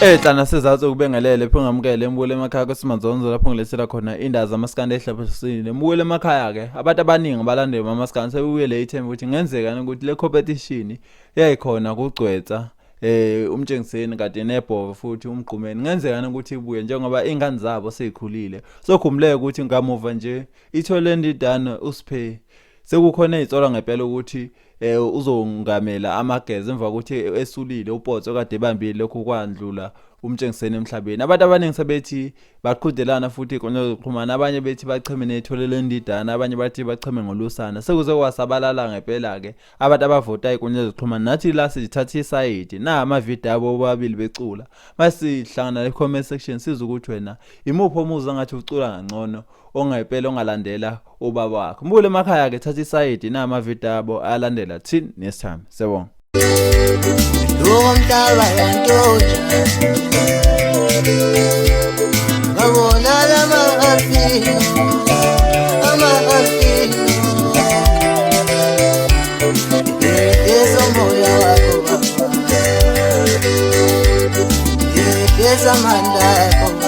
Hlana sizathu ukubengelele pho ngamukele embulo emakhaya kwesimanzonzo lapho ngilethela khona indazi amaskande ehlaphasini. Embulo emakhaya ke abantu abaningi balandela amaskande sebuye le ithemba ukuthi ngenzeka ukuthi le competition yayikhona kugcwetha umtshengiseni kade nebhova futhi umgqumeni ngenzeka ukuthi ibuye njengoba ingane zabo sezikhulile. Sokhumuleke ukuthi ngamuva nje ithole ndidana usiphe sekukhona izitsolo ngempela ukuthi uzongamela amagezi emva ukuthi esulile upotso kade ebambile lokho kwandlula umtshengiseni emhlabeni. Abantu abaningi sebethi baqhudelana futhi konke zokuxhumana, abanye bethi bacheme netholele ndidana, abanye bathi bacheme ngolusana. Sekuze kwasabalala ngempela ke abantu abavota ikonke zokuxhumana nathi la sithatha iside na amavideo abo babili becula. Masihlangana le comment section siza ukuthi wena imuphi omuzwa ngathi ucula ngcono ongempela ongalandela ubaba wakho. Mbule emakhaya ke thatha iside na amavideo abo alandela thini next time. Sewonke. Umhlaba yantoja ngabona lama-alpino yekeza moya wakho baba, yekeza amandla akho.